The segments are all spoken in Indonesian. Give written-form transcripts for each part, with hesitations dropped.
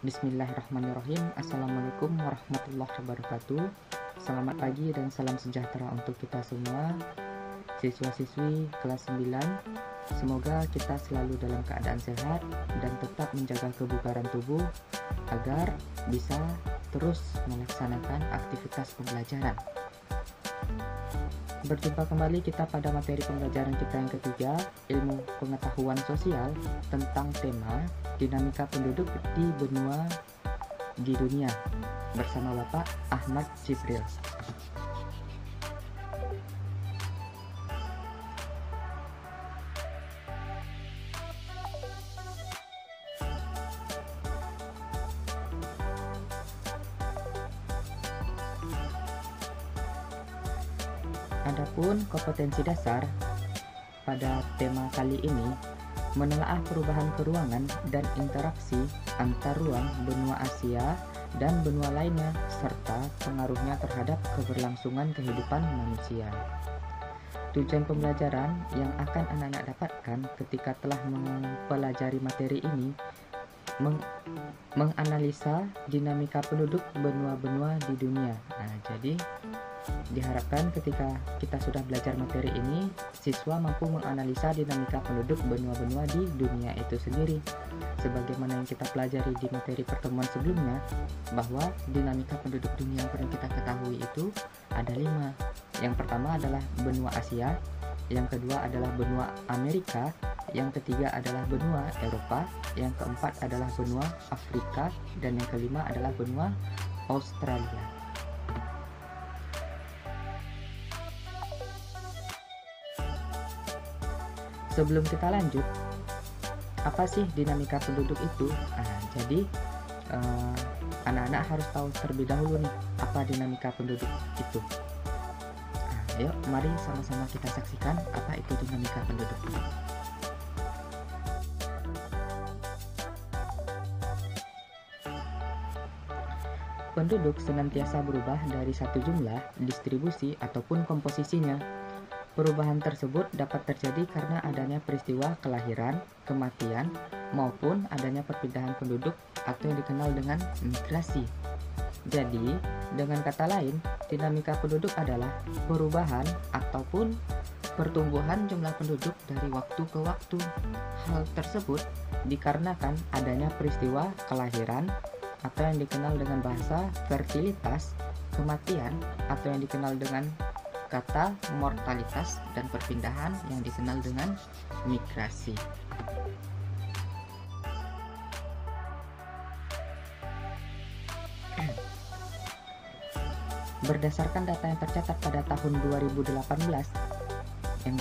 Bismillahirrahmanirrahim. Assalamualaikum warahmatullahi wabarakatuh. Selamat pagi dan salam sejahtera untuk kita semua, siswa-siswi kelas 9. Semoga kita selalu dalam keadaan sehat dan tetap menjaga kebugaran tubuh agar bisa terus melaksanakan aktivitas pembelajaran. Berjumpa kembali kita pada materi pembelajaran kita yang ketiga, ilmu pengetahuan sosial, tentang tema dinamika penduduk di benua di dunia, bersama Bapak Ahmad Jibril. Adapun kompetensi dasar pada tema kali ini menelaah perubahan keruangan dan interaksi antar ruang benua Asia dan benua lainnya serta pengaruhnya terhadap keberlangsungan kehidupan manusia. Tujuan pembelajaran yang akan anak-anak dapatkan ketika telah mempelajari materi ini menganalisa dinamika penduduk benua-benua di dunia. Jadi diharapkan ketika kita sudah belajar materi ini, siswa mampu menganalisa dinamika penduduk benua-benua di dunia itu sendiri. Sebagaimana yang kita pelajari di materi pertemuan sebelumnya, bahwa dinamika penduduk dunia yang perlu kita ketahui itu ada 5. Yang pertama adalah benua Asia, yang kedua adalah benua Amerika, yang ketiga adalah benua Eropa, yang keempat adalah benua Afrika, dan yang kelima adalah benua Australia. Sebelum kita lanjut, apa sih dinamika penduduk itu? Jadi anak-anak harus tahu terlebih dahulu nih, apa dinamika penduduk itu. Yuk, mari sama-sama kita saksikan apa itu dinamika penduduk. Penduduk senantiasa berubah dari satu jumlah, distribusi, ataupun komposisinya. Perubahan tersebut dapat terjadi karena adanya peristiwa kelahiran, kematian, maupun adanya perpindahan penduduk atau yang dikenal dengan migrasi. Jadi, dengan kata lain, dinamika penduduk adalah perubahan ataupun pertumbuhan jumlah penduduk dari waktu ke waktu. Hal tersebut dikarenakan adanya peristiwa kelahiran atau yang dikenal dengan bahasa fertilitas, kematian atau yang dikenal dengan kata mortalitas, dan perpindahan yang dikenal dengan migrasi. Berdasarkan data yang tercatat pada tahun 2018 yang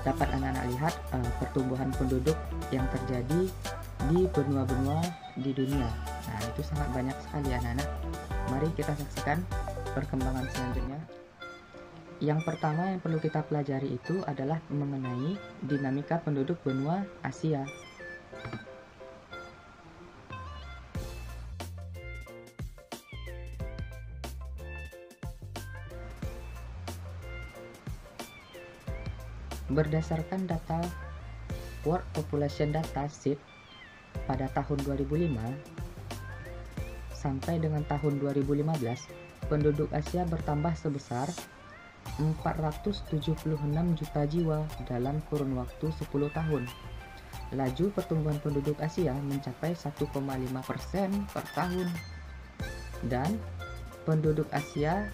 dapat anak-anak lihat pertumbuhan penduduk yang terjadi di benua-benua di dunia. Itu sangat banyak sekali anak-anak. Mari kita saksikan perkembangan selanjutnya. Yang pertama yang perlu kita pelajari itu adalah mengenai dinamika penduduk benua Asia. Berdasarkan data World Population Data Sheet pada tahun 2005 sampai dengan tahun 2015, penduduk Asia bertambah sebesar 476 juta jiwa dalam kurun waktu 10 tahun. Laju pertumbuhan penduduk Asia mencapai 1,5% per tahun. Dan penduduk Asia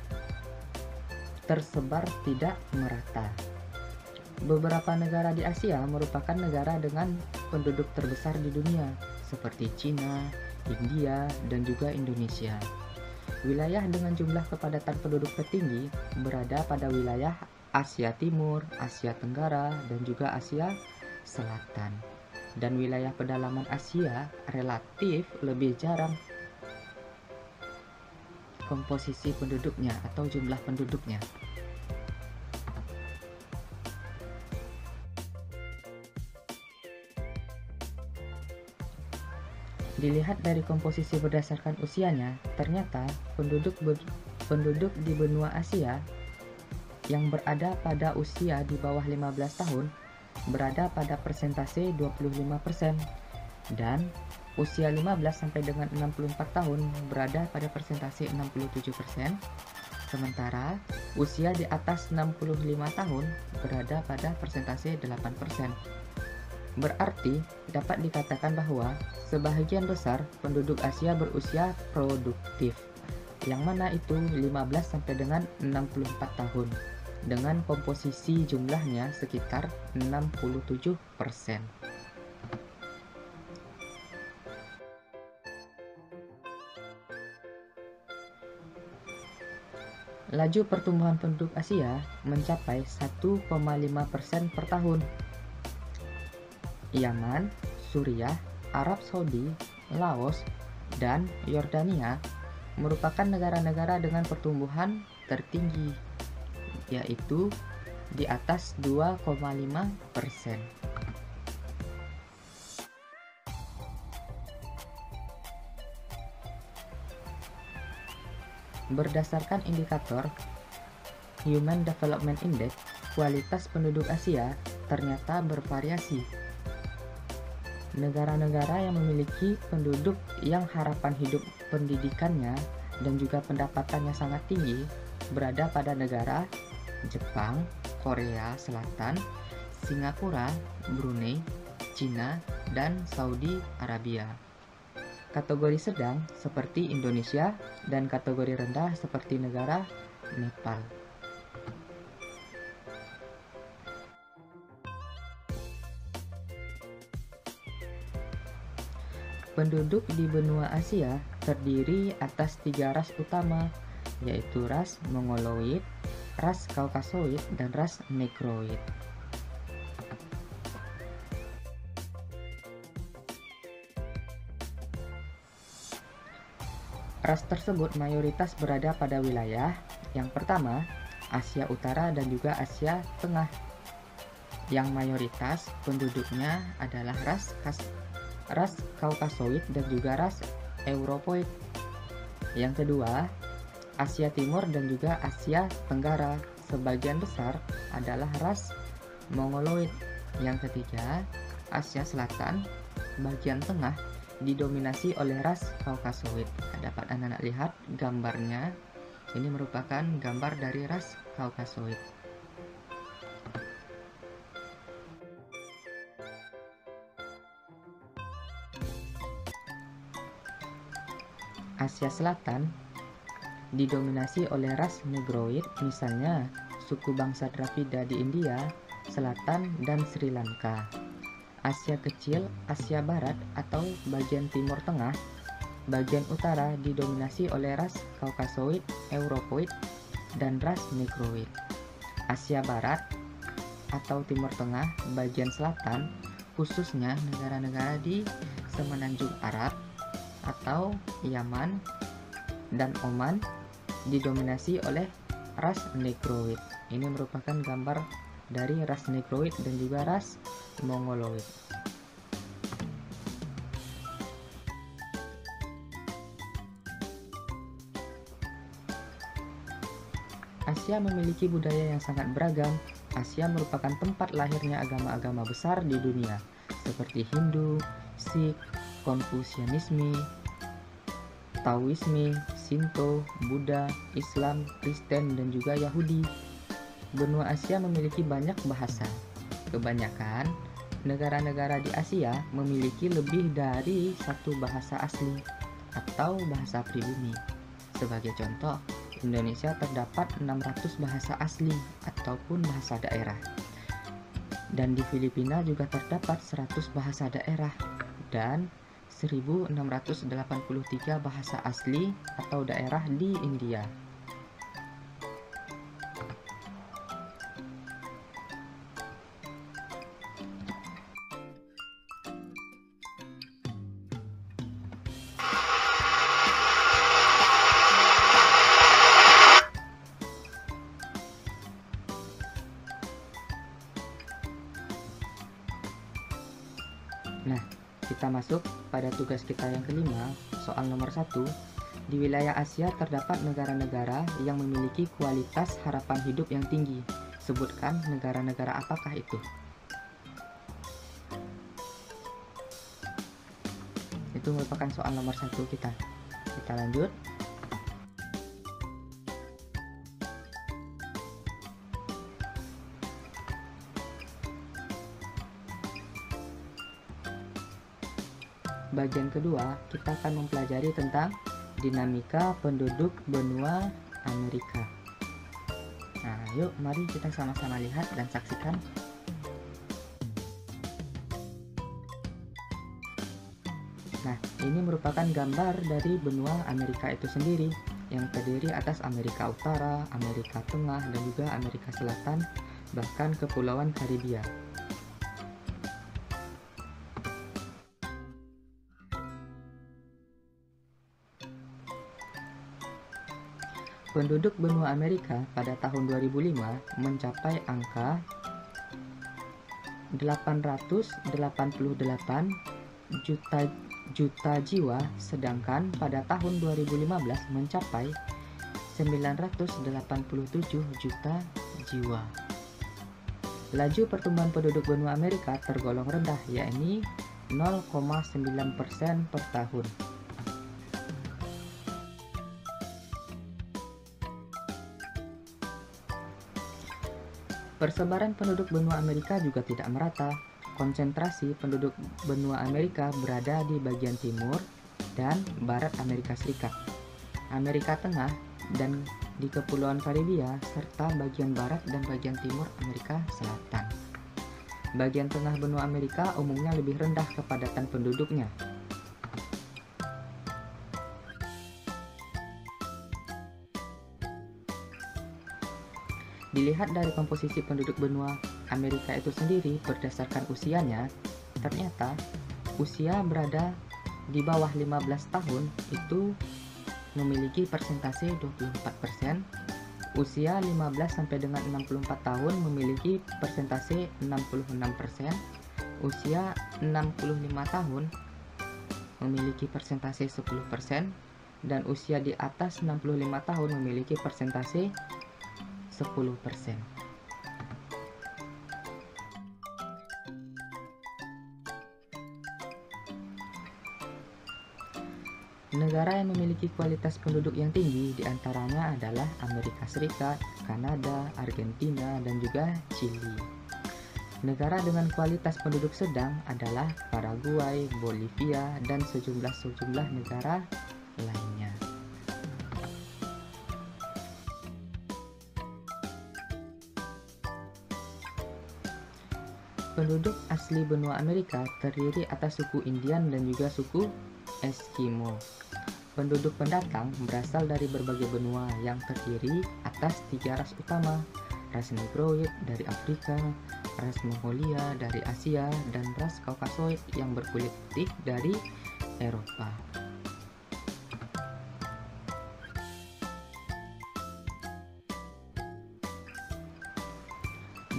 tersebar tidak merata. Beberapa negara di Asia merupakan negara dengan penduduk terbesar di dunia, seperti Cina, India, dan juga Indonesia. Wilayah dengan jumlah kepadatan penduduk tertinggi berada pada wilayah Asia Timur, Asia Tenggara, dan juga Asia Selatan. Dan wilayah pedalaman Asia relatif lebih jarang komposisi penduduknya atau jumlah penduduknya. Dilihat dari komposisi berdasarkan usianya, ternyata penduduk di benua Asia yang berada pada usia di bawah 15 tahun berada pada persentase 25%, dan Usia 15 sampai dengan 64 tahun berada pada persentase 67%, sementara usia di atas 65 tahun berada pada persentase 8%. Berarti dapat dikatakan bahwa sebahagian besar penduduk Asia berusia produktif, yang mana itu 15 sampai dengan 64 tahun, dengan komposisi jumlahnya sekitar 67%. Laju pertumbuhan penduduk Asia mencapai 1,5% per tahun. Yaman, Suriah, Arab Saudi, Laos, dan Yordania merupakan negara-negara dengan pertumbuhan tertinggi, yaitu di atas 2,5%. Berdasarkan indikator Human Development Index, kualitas penduduk Asia ternyata bervariasi. Negara-negara yang memiliki penduduk yang harapan hidup pendidikannya dan juga pendapatannya sangat tinggi berada pada negara Jepang, Korea Selatan, Singapura, Brunei, Cina, dan Saudi Arabia. Kategori sedang seperti Indonesia dan kategori rendah seperti negara Nepal. Penduduk di benua Asia terdiri atas 3 ras utama, yaitu ras Mongoloid, ras Kaukasoid, dan ras Negroid. Ras tersebut mayoritas berada pada wilayah yang pertama, Asia Utara dan juga Asia Tengah, yang mayoritas penduduknya adalah ras Kaukasoid dan juga ras Europoid. Yang kedua, Asia Timur dan juga Asia Tenggara, sebagian besar adalah ras Mongoloid. Yang ketiga, Asia Selatan, bagian tengah didominasi oleh ras Kaukasoid. Dapat anak-anak lihat gambarnya. Ini merupakan gambar dari ras Kaukasoid. Asia Selatan didominasi oleh ras Negroid, misalnya suku bangsa Dravida di India, Selatan, dan Sri Lanka. Asia Kecil, Asia Barat atau bagian Timur Tengah, bagian utara didominasi oleh ras Kaukasoid, Europoid, dan ras Negroid. Asia Barat atau Timur Tengah, bagian selatan, khususnya negara-negara di Semenanjung Arab atau Yaman dan Oman, didominasi oleh ras Negroid. Ini merupakan gambar dari ras Negroid dan juga ras Mongoloid. Asia memiliki budaya yang sangat beragam. Asia merupakan tempat lahirnya agama-agama besar di dunia, seperti Hindu, Sikh, Konfusianisme, Taoisme, Shinto, Buddha, Islam, Kristen, dan juga Yahudi. Benua Asia memiliki banyak bahasa. Kebanyakan negara-negara di Asia memiliki lebih dari satu bahasa asli atau bahasa pribumi. Sebagai contoh, Indonesia terdapat 600 bahasa asli ataupun bahasa daerah. Dan di Filipina juga terdapat 100 bahasa daerah dan 1683 bahasa asli atau daerah di India. Nah, kita masuk pada tugas kita yang kelima, soal nomor 1. Di wilayah Asia terdapat negara-negara yang memiliki kualitas harapan hidup yang tinggi. Sebutkan negara-negara apakah itu? itu merupakan soal nomor 1 kita. Kita lanjut. Bagian kedua, kita akan mempelajari tentang dinamika penduduk benua Amerika. Nah, yuk mari kita sama-sama lihat dan saksikan. Nah, ini merupakan gambar dari benua Amerika itu sendiri, yang terdiri atas Amerika Utara, Amerika Tengah, dan juga Amerika Selatan, bahkan Kepulauan Karibia. Penduduk benua Amerika pada tahun 2005 mencapai angka 888 juta jiwa, sedangkan pada tahun 2015 mencapai 987 juta jiwa. Laju pertumbuhan penduduk benua Amerika tergolong rendah, yakni 0,9% per tahun. Persebaran penduduk benua Amerika juga tidak merata. Konsentrasi penduduk benua Amerika berada di bagian timur dan barat Amerika Serikat, Amerika Tengah, dan di Kepulauan Karibia, serta bagian barat dan bagian timur Amerika Selatan. Bagian tengah benua Amerika umumnya lebih rendah kepadatan penduduknya. Dilihat dari komposisi penduduk benua Amerika itu sendiri berdasarkan usianya, ternyata usia berada di bawah 15 tahun itu memiliki persentase 24%, usia 15 sampai dengan 64 tahun memiliki persentase 66%, usia 65 tahun memiliki persentase 10%, dan usia di atas 65 tahun memiliki persentase 10%. Negara yang memiliki kualitas penduduk yang tinggi diantaranya adalah Amerika Serikat, Kanada, Argentina, dan juga Chili. Negara dengan kualitas penduduk sedang adalah Paraguay, Bolivia, dan sejumlah negara lainnya. Penduduk asli benua Amerika terdiri atas suku Indian dan juga suku Eskimo. Penduduk pendatang berasal dari berbagai benua yang terdiri atas 3 ras utama: ras Negroid dari Afrika, ras Mongolia dari Asia, dan ras Kaukasoid yang berkulit putih dari Eropa.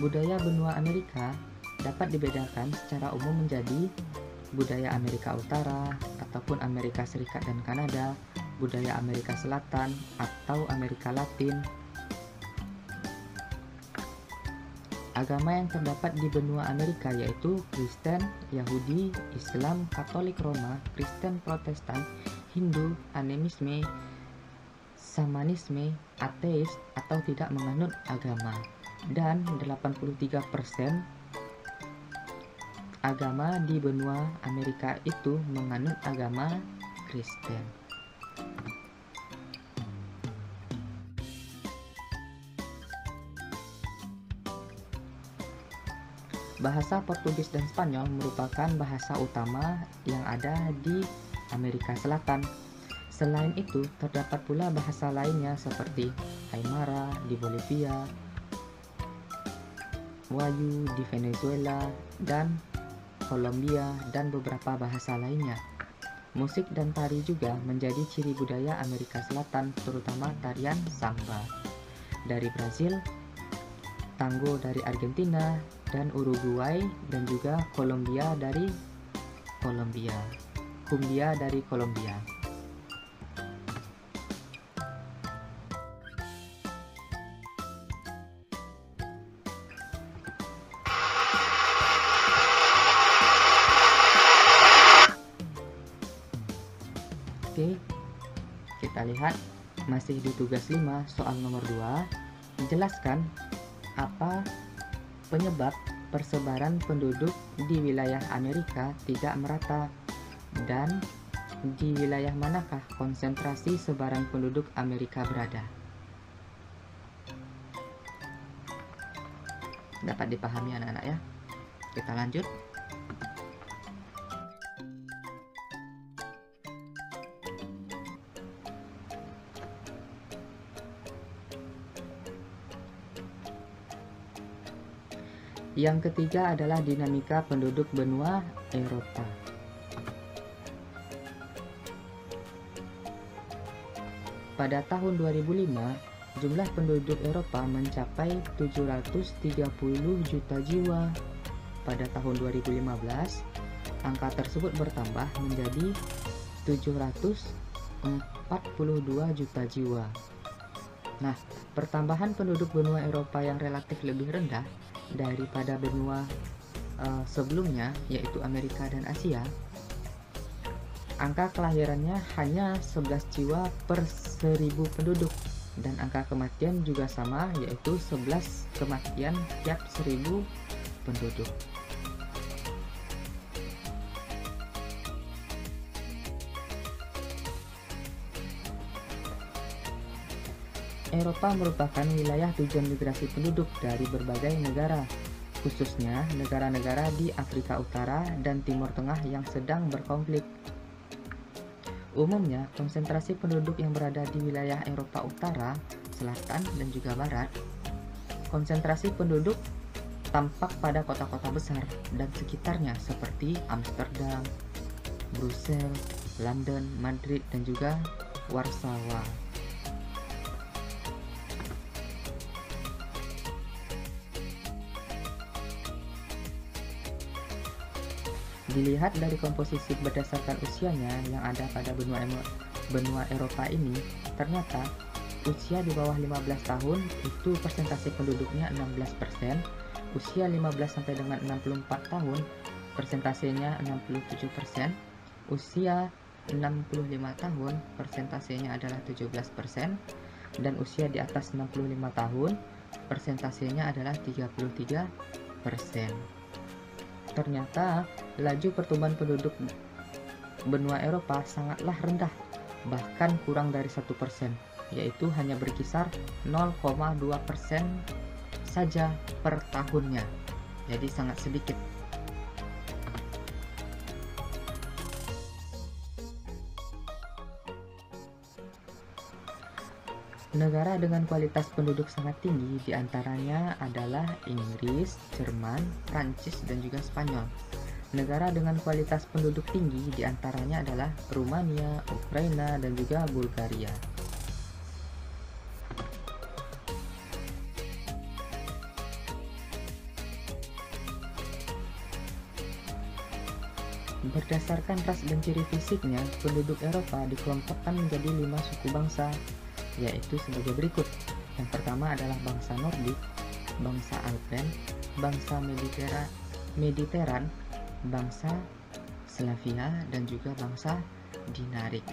Budaya benua Amerika dapat dibedakan secara umum menjadi budaya Amerika Utara ataupun Amerika Serikat dan Kanada, budaya Amerika Selatan atau Amerika Latin. Agama yang terdapat di benua Amerika yaitu Kristen, Yahudi, Islam, Katolik Roma, Kristen Protestan, Hindu, animisme, Shamanisme, ateis atau tidak menganut agama, dan 83% agama di benua Amerika itu menganut agama Kristen. Bahasa Portugis dan Spanyol merupakan bahasa utama yang ada di Amerika Selatan. Selain itu, terdapat pula bahasa lainnya seperti Aymara di Bolivia, Wayu di Venezuela, dan Kolombia, dan beberapa bahasa lainnya. Musik dan tari juga menjadi ciri budaya Amerika Selatan, terutama tarian samba dari Brazil, tango dari Argentina dan Uruguay, dan juga Kolombia dari Kolombia, cumbia dari Kolombia. Oke, kita lihat masih di tugas 5 soal nomor 2. Jelaskan apa penyebab persebaran penduduk di wilayah Amerika tidak merata dan di wilayah manakah konsentrasi sebaran penduduk Amerika berada. Dapat dipahami anak-anak ya. Kita lanjut. Yang ketiga adalah dinamika penduduk benua Eropa. Pada tahun 2005, jumlah penduduk Eropa mencapai 730 juta jiwa. Pada tahun 2015, angka tersebut bertambah menjadi 742 juta jiwa. Nah, pertambahan penduduk benua Eropa yang relatif lebih rendah daripada benua sebelumnya, yaitu Amerika dan Asia. Angka kelahirannya hanya 11 jiwa per 1000 penduduk, dan angka kematian juga sama, yaitu 11 kematian tiap 1000 penduduk. Eropa merupakan wilayah tujuan migrasi penduduk dari berbagai negara, khususnya negara-negara di Afrika Utara dan Timur Tengah yang sedang berkonflik. Umumnya, konsentrasi penduduk yang berada di wilayah Eropa Utara, Selatan, dan juga Barat. Konsentrasi penduduk tampak pada kota-kota besar dan sekitarnya seperti Amsterdam, Brussels, London, Madrid, dan juga Warsawa. Dilihat dari komposisi berdasarkan usianya yang ada pada benua Eropa ini, ternyata usia di bawah 15 tahun itu persentase penduduknya 16%, usia 15 sampai dengan 64 tahun persentasenya 67%, usia 65 tahun persentasenya adalah 17%, dan usia di atas 65 tahun persentasenya adalah 33%. Ternyata laju pertumbuhan penduduk benua Eropa sangatlah rendah, bahkan kurang dari 1%, yaitu hanya berkisar 0,2% saja per tahunnya. Jadi sangat sedikit. Negara dengan kualitas penduduk sangat tinggi diantaranya adalah Inggris, Jerman, Prancis, dan juga Spanyol. Negara dengan kualitas penduduk tinggi diantaranya adalah Rumania, Ukraina, dan juga Bulgaria. Berdasarkan ras dan ciri fisiknya, penduduk Eropa dikelompokkan menjadi 5 suku bangsa, yaitu sebagai berikut. Yang pertama adalah bangsa Nordik, bangsa Alpen, bangsa Mediteran, bangsa Slavia, dan juga bangsa Dinarik.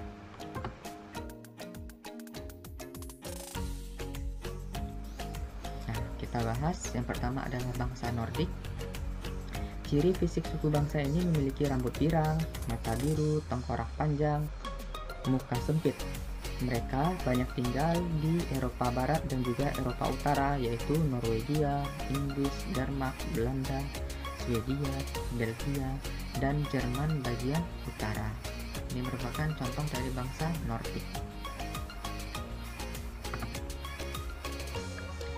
Nah, kita bahas yang pertama adalah bangsa Nordik. Ciri fisik suku bangsa ini memiliki rambut pirang, mata biru, tengkorak panjang, muka sempit. Mereka banyak tinggal di Eropa Barat dan juga Eropa Utara, yaitu Norwegia, Inggris, Denmark, Belanda, Swedia, Belgia, dan Jerman bagian utara. Ini merupakan contoh dari bangsa Nordik.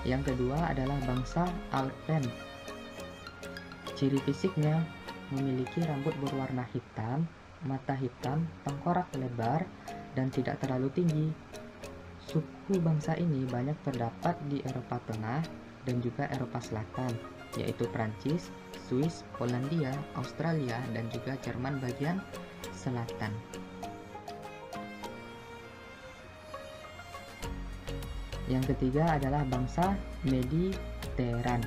Yang kedua adalah bangsa Alpen. Ciri fisiknya memiliki rambut berwarna hitam, mata hitam, tengkorak lebar, dan tidak terlalu tinggi. Suku bangsa ini banyak terdapat di Eropa Tengah dan juga Eropa Selatan, yaitu Prancis, Swiss, Polandia, Australia, dan juga Jerman bagian selatan. Yang ketiga adalah bangsa Mediteran.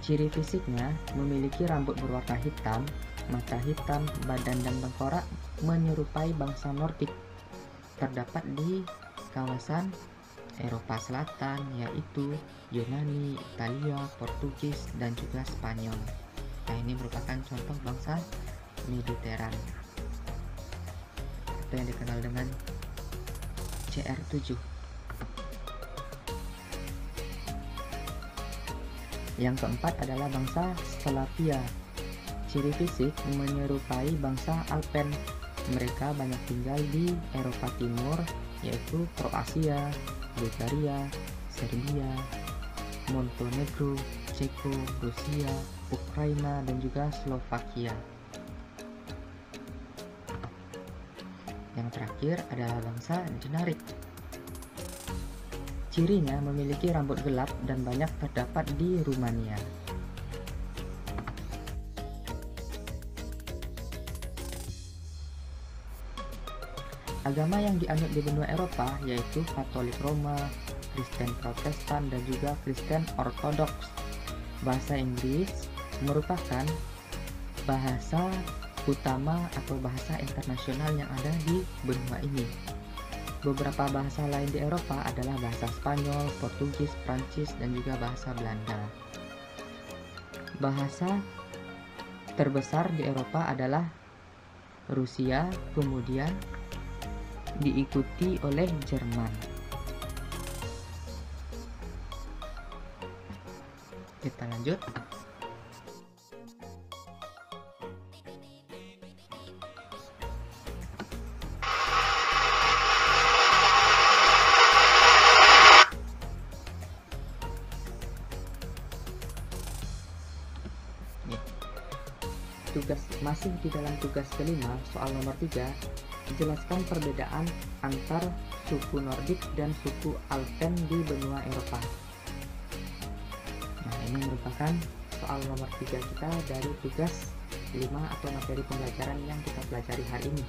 Ciri fisiknya memiliki rambut berwarna hitam, mata hitam, badan dan tengkorak menyerupai bangsa Nordik. terdapat di kawasan Eropa Selatan, yaitu Yunani, Italia, Portugis, dan juga Spanyol. Nah, ini merupakan contoh bangsa Mediteran atau yang dikenal dengan CR7. Yang keempat adalah bangsa Slavia. Ciri fisik menyerupai bangsa Alpen. Mereka banyak tinggal di Eropa Timur, yaitu Kroasia, Bulgaria, Serbia, Montenegro, Ceko, Rusia, Ukraina, dan juga Slovakia. Yang terakhir adalah bangsa Denarik. Cirinya memiliki rambut gelap dan banyak terdapat di Rumania. Agama yang dianut di benua Eropa yaitu Katolik Roma, Kristen Protestan, dan juga Kristen Ortodoks. Bahasa Inggris merupakan bahasa utama atau bahasa internasional yang ada di benua ini. Beberapa bahasa lain di Eropa adalah bahasa Spanyol, Portugis, Prancis, dan juga bahasa Belanda. Bahasa terbesar di Eropa adalah Rusia, kemudian diikuti oleh Jerman. Kita lanjut. Masih di dalam tugas kelima, soal nomor 3, jelaskan perbedaan antar suku Nordik dan suku Alpen di benua Eropa. Nah, ini merupakan soal nomor 3 kita dari tugas 5 atau materi pembelajaran yang kita pelajari hari ini.